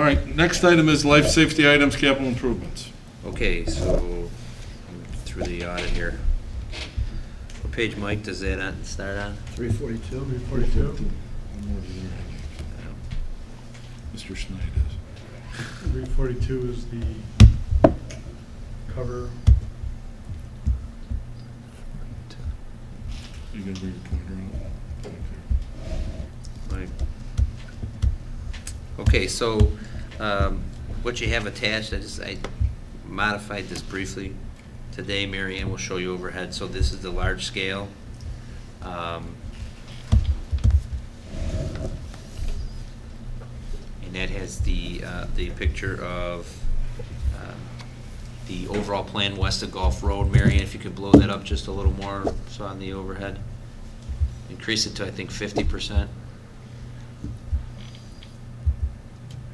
right, next item is life safety items, capital improvements. Okay, so I'm through the audit here. What page, Mike, does that start on? 342. 342. Mr. Schneid is. 342 is the cover. You gonna bring your pointer out? Right. Okay, so what you have attached, I modified this briefly today. Mary Ann will show you overhead. So this is the large scale. And that has the picture of the overall plan west of Gulf Road. Mary Ann, if you could blow that up just a little more, so on the overhead. Increase it to, I think, 50%.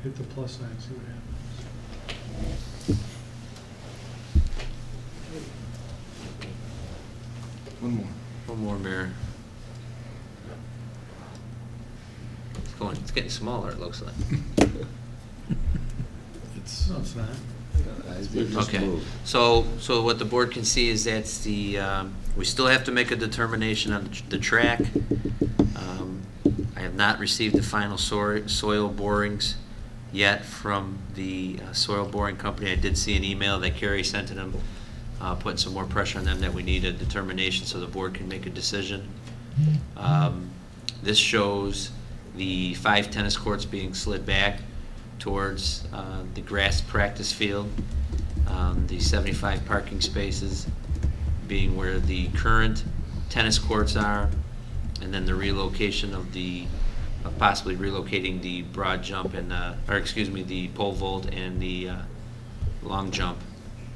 Hit the plus sign, see what happens. One more. One more, Mary. It's getting smaller, it looks like. It's, No, it's not. Okay, so what the board can see is that's the, we still have to make a determination on the track. I have not received the final soil borings yet from the soil boring company. I did see an email that Carrie sent to them, putting some more pressure on them that we need a determination so the board can make a decision. This shows the 5 tennis courts being slid back towards the grass practice field, the 75 parking spaces being where the current tennis courts are, and then the relocation of the possibly relocating the broad jump and the pole vault and the long jump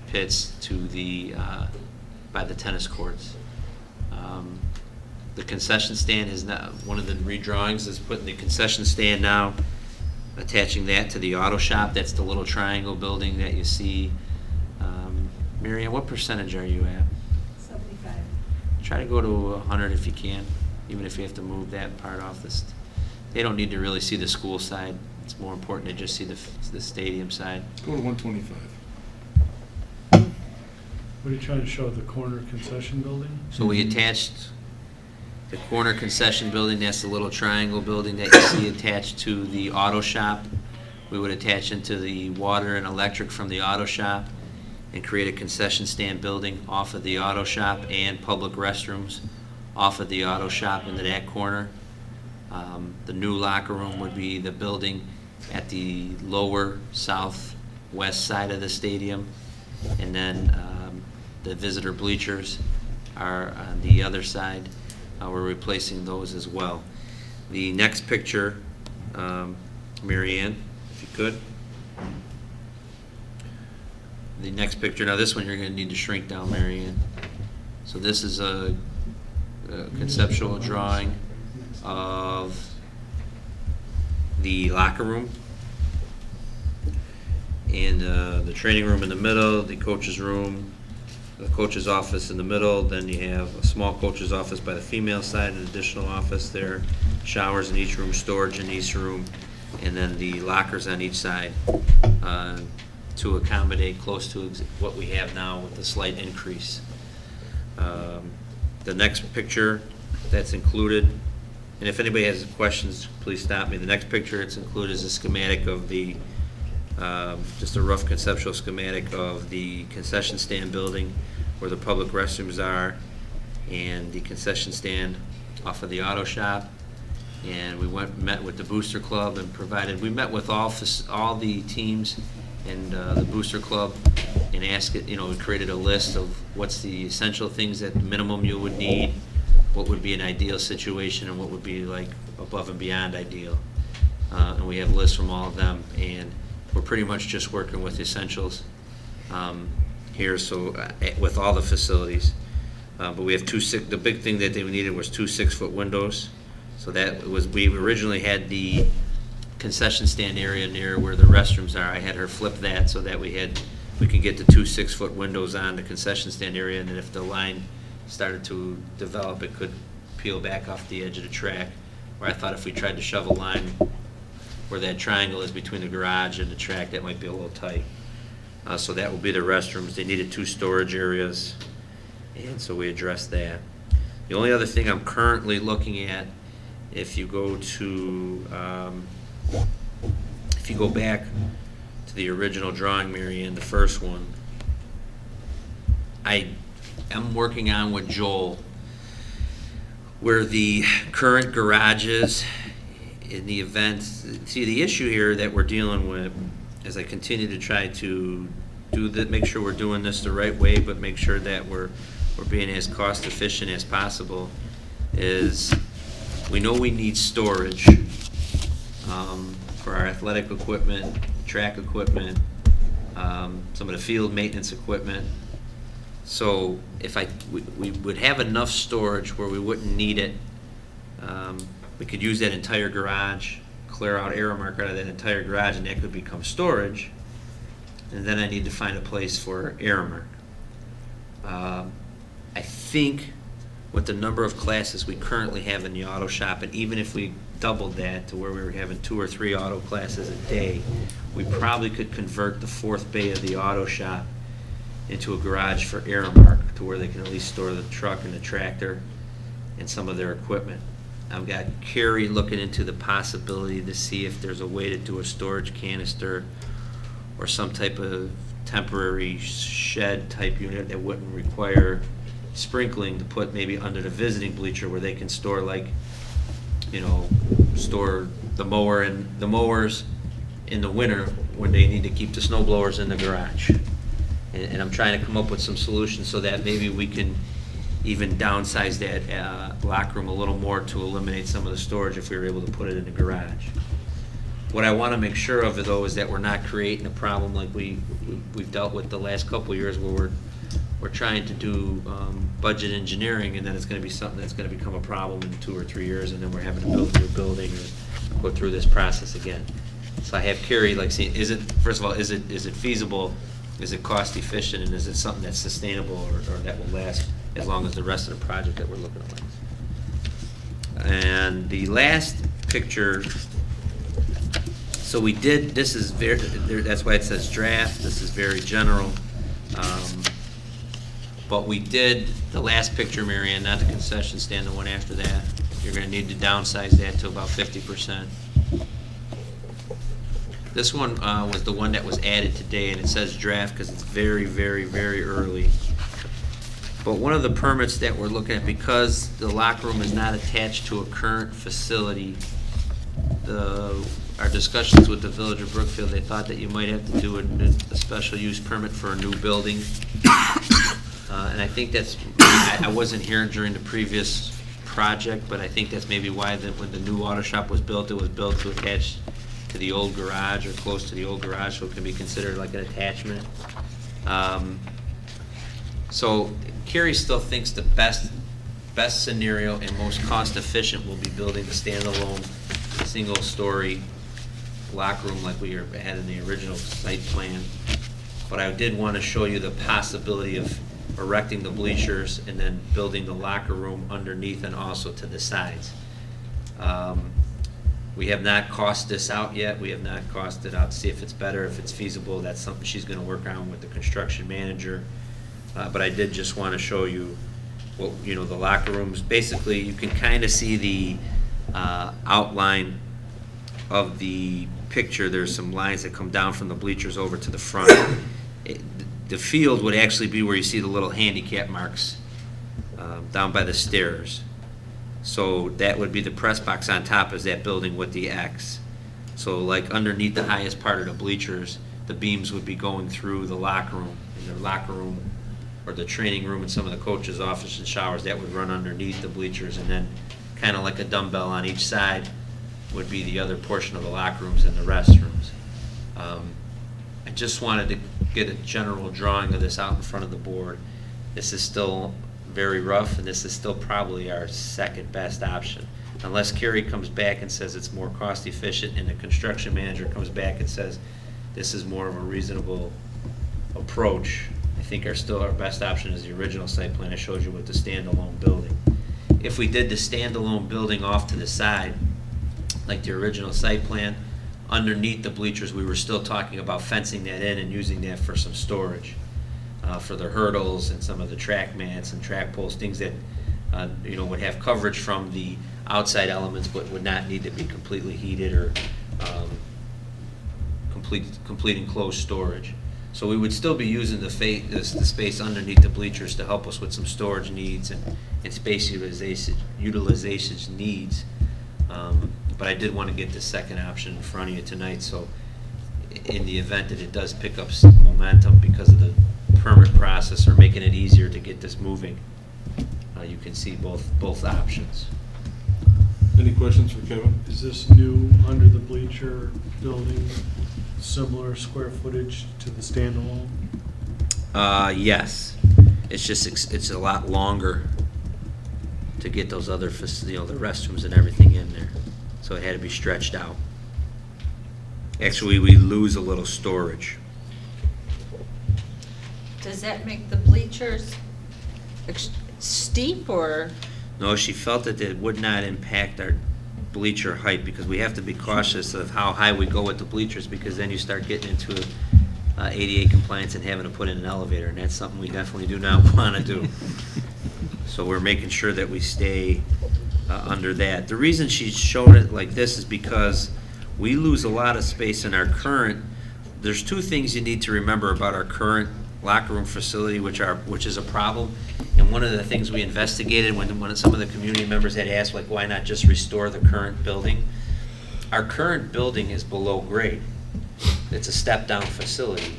pits to the by the tennis courts. The concession stand is now, one of the redrawings is putting the concession stand now, attaching that to the auto shop. That's the little triangle building that you see. Mary Ann, what percentage are you at? 75. Try to go to 100 if you can, even if you have to move that part off this. They don't need to really see the school side. It's more important to just see the stadium side. go to 125. What are you trying to show, the corner concession building? So we attached the corner concession building. That's the little triangle building that you see attached to the auto shop. We would attach into the water and electric from the auto shop and create a concession stand building off of the auto shop and public restrooms off of the auto shop into that corner. The new locker room would be the building at the lower southwest side of the stadium, and then the visitor bleachers are on the other side. We're replacing those as well. The next picture, Mary Ann, if you could. The next picture, now this one you're going to need to shrink down, Mary Ann. So this is a conceptual drawing of the locker room and the training room in the middle, the coach's room, the coach's office in the middle. Then you have a small coach's office by the female side, an additional office there, showers in each room, storage in each room, and then the lockers on each side to accommodate close to what we have now with the slight increase. The next picture that's included, and if anybody has questions, please stop me. The next picture it's included is a schematic of the, just a rough conceptual schematic of the concession stand building where the public restrooms are and the concession stand off of the auto shop. And we met with the Booster Club and we met with all the teams and the Booster Club and asked it, we created a list of what's the essential things that minimum you would need, what would be an ideal situation, and what would be like above and beyond ideal. And we have lists from all of them, and we're pretty much just working with essentials here, so with all the facilities. But we have the big thing that they needed was 2 6-foot windows. So that was, we originally had the concession stand area near where the restrooms are. I had her flip that so that we could get the 2 6-foot windows on the concession stand area, and then if the line started to develop, it could peel back off the edge of the track. Where I thought if we tried to shove a line where that triangle is between the garage and the track, that might be a little tight. So that will be the restrooms. They needed 2 storage areas, and so we addressed that. The only other thing I'm currently looking at, if you go back to the original drawing, Mary Ann, the first one, I am working on with Joel where the current garage is in the event. See, the issue here that we're dealing with, as I continue to try to make sure we're doing this the right way, but make sure that we're being as cost efficient as possible, is we know we need storage for our athletic equipment, track equipment, some of the field maintenance equipment. So if we would have enough storage where we wouldn't need it, we could use that entire garage, clear out Aramark out of that entire garage, and that could become storage. And then I need to find a place for Aramark. I think with the number of classes we currently have in the auto shop, and even if we doubled that to where we were having 2 or 3 auto classes a day, we probably could convert the 4th bay of the auto shop into a garage for Aramark, to where they can at least store the truck and the tractor and some of their equipment. I've got Carrie looking into the possibility to see if there's a way to do a storage canister or some type of temporary shed type unit that wouldn't require sprinkling, to put maybe under the visiting bleacher, where they can store, like, store the mower and the mowers in the winter when they need to keep the snow blowers in the garage. And I'm trying to come up with some solutions so that maybe we can even downsize that locker room a little more to eliminate some of the storage if we were able to put it in the garage. What I want to make sure of, though, is that we're not creating a problem like we've dealt with the last couple of years, where we're trying to do budget engineering, and then it's going to be something that's going to become a problem in 2 or 3 years, and then we're having to build a new building and go through this process again. So I have Carrie seeing, first of all, is it feasible? Is it cost efficient, and is it something that's sustainable or that will last as long as the rest of the project that we're looking at? And the last picture, so we did, this is very, that's why it says draft, this is very general. But we did, the last picture, Mary Ann, not the concession stand, the one after that, you're going to need to downsize that to about 50%. This one was the one that was added today, and it says draft because it's very, very, very early. But one of the permits that we're looking at, because the locker room is not attached to a current facility, our discussions with the Village of Brookfield, they thought that you might have to do a special use permit for a new building. And I think that's, I wasn't here during the previous project, but I think that's maybe why when the new auto shop was built, it was built to attach to the old garage or close to the old garage, so it can be considered like an attachment. So Carrie still thinks the best scenario and most cost efficient will be building the standalone single-story locker room like we had in the original site plan. But I did want to show you the possibility of erecting the bleachers and then building the locker room underneath and also to the sides. We have not costed this out yet. We have not costed it out to see if it's better, if it's feasible. That's something she's going to work on with the construction manager. But I did just want to show you what, the locker rooms. Basically, you can kind of see the outline of the picture. There's some lines that come down from the bleachers over to the front. The field would actually be where you see the little handicap marks down by the stairs. So that would be the press box on top, is that building with the X. So like underneath the highest part of the bleachers, the beams would be going through the locker room. And the locker room, or the training room and some of the coaches' office and showers, that would run underneath the bleachers, and then kind of like a dumbbell on each side would be the other portion of the locker rooms and the restrooms. I just wanted to get a general drawing of this out in front of the board. This is still very rough, and this is still probably our second best option. Unless Carrie comes back and says it's more cost efficient, and the construction manager comes back and says this is more of a reasonable approach, I think our best option is the original site plan I showed you with the standalone building. If we did the standalone building off to the side, like the original site plan, underneath the bleachers, we were still talking about fencing that in and using that for some storage, for the hurdles and some of the track mats and track poles, things that, would have coverage from the outside elements, but would not need to be completely heated or complete enclosed storage. So we would still be using the space underneath the bleachers to help us with some storage needs and space utilization needs. But I did want to get the second option in front of you tonight, so in the event that it does pick up some momentum because of the permit process or making it easier to get this moving, you can see both options. Any questions for Kevin? Is this new under the bleacher building similar square footage to the standalone? Yes. It's just, it's a lot longer to get those other, the restrooms and everything in there. So it had to be stretched out. Actually, we lose a little storage. Does that make the bleachers steep or? No, she felt that it would not impact our bleacher height because we have to be cautious of how high we go with the bleachers because then you start getting into ADA compliance and having to put in an elevator, and that's something we definitely do not want to do. So we're making sure that we stay under that. The reason she's shown it like this is because we lose a lot of space in our current. There's two things you need to remember about our current locker room facility, which is a problem. And one of the things we investigated when some of the community members had asked, like, why not just restore the current building? Our current building is below grade. It's a step-down facility.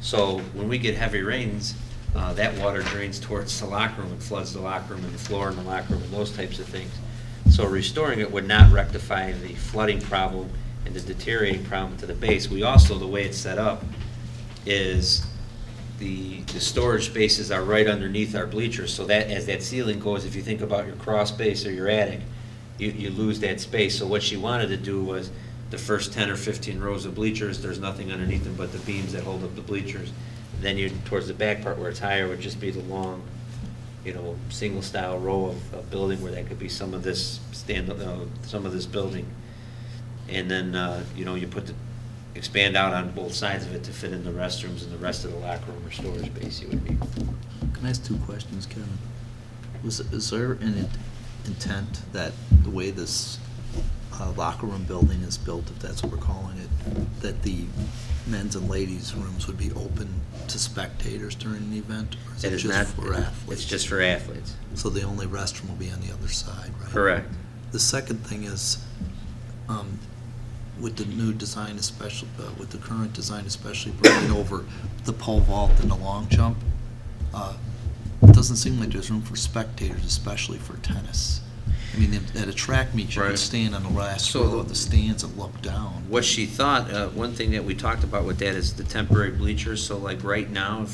So when we get heavy rains, that water drains towards the locker room and floods the locker room and the floor in the locker room and those types of things. So restoring it would not rectify the flooding problem and the deteriorating problem to the base. We also, the way it's set up, is the storage spaces are right underneath our bleachers, so that as that ceiling goes, if you think about your crawl space or your attic, you lose that space. So what she wanted to do was the first 10 or 15 rows of bleachers, there's nothing underneath them but the beams that hold up the bleachers. Then you towards the back part where it's higher would just be the long, single style row of building where that could be some of this some of this building. And then you expand out on both sides of it to fit in the restrooms and the rest of the locker room or storage space you would need. Can I ask two questions, Kevin? Is there an intent that the way this locker room building is built, if that's what we're calling it, that the men's and ladies' rooms would be open to spectators during the event? Or is it just for athletes? It's just for athletes. So the only restroom will be on the other side, right? Correct. The second thing is, with the new design, especially with the current design, especially bringing over the pole vault and the long jump, it doesn't seem like there's room for spectators, especially for tennis. I mean, at a track meet, you Right. can stand on the last So row of the stands and look down. What she thought, one thing that we talked about with that is the temporary bleachers. So like right now,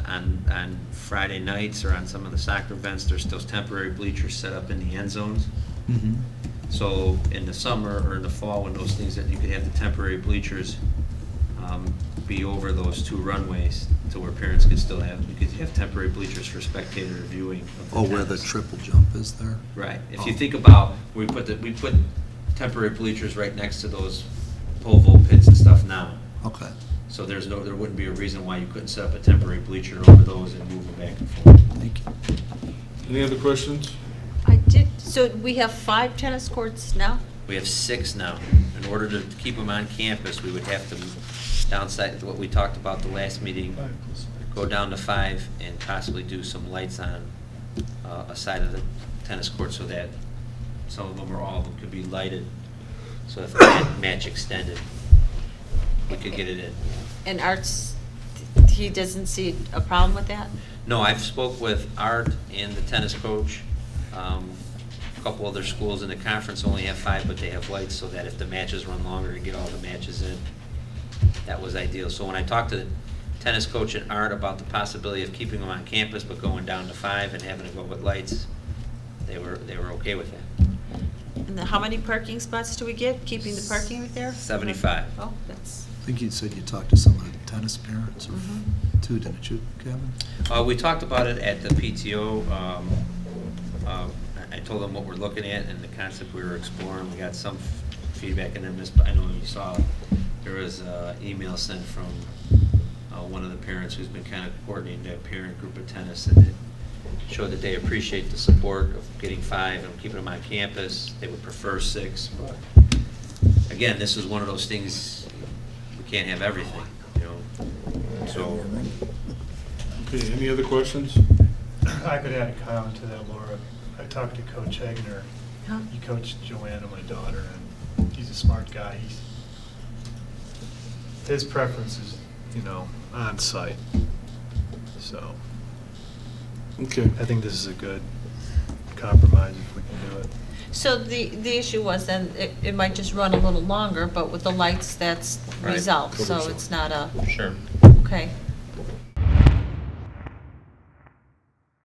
on Friday nights or on some of the soccer events, there's still temporary bleachers set up in the end zones. Mm-hmm. So in the summer or in the fall, when those things, that you could have the temporary bleachers be over those two runways to where parents could still have, you could have temporary bleachers for spectator viewing of the Where the tennis. triple jump is there? Right. If you Oh. think about, we put temporary bleachers right next to those pole vault pits and stuff now. Okay. So there wouldn't be a reason why you couldn't set up a temporary bleacher over those and move them back and forth. Thank you. Any other questions? So we have 5 tennis courts now? We have 6 now. In order to keep them on campus, we would have to downsize what we talked about the last meeting, 5 plus 6. go down to 5 and possibly do some lights on a side of the tennis court so that some of them or all of them could be lighted. So if the match extended, we could get it in. And Art's, he doesn't see a problem with that? No, I've spoke with Art and the tennis coach. A couple other schools in the conference only have 5, but they have lights so that if the matches run longer, to get all the matches in. That was ideal. So when I talked to the tennis coach and Art about the possibility of keeping them on campus but going down to 5 and having to go with lights, they were okay with that. And then how many parking spots do we get, keeping the parking right there? 75. Oh, that's, I think you said you talked to some of the tennis parents, or Mhm. two, didn't you, Kevin? We talked about it at the PTO. I told them what we're looking at and the concept we were exploring. We got some feedback, and then I know you saw, there was an email sent from one of the parents who's been kind of coordinating that parent group of tennis, and it showed that they appreciate the support of getting 5 and keeping them on campus. They would prefer 6, but again, this is one of those things, we can't have everything, you know, so. Okay, any other questions? I could add a comment to that, Laura. I talked to Coach Hegner. Huh? He coached Joanna, my daughter, and he's a smart guy. His preference is, you know, on site. So Okay. I think this is a good compromise if we can do it. So the issue was then, it might just run a little longer, but with the lights, that's Right. resolved, so it's not a, Sure. okay.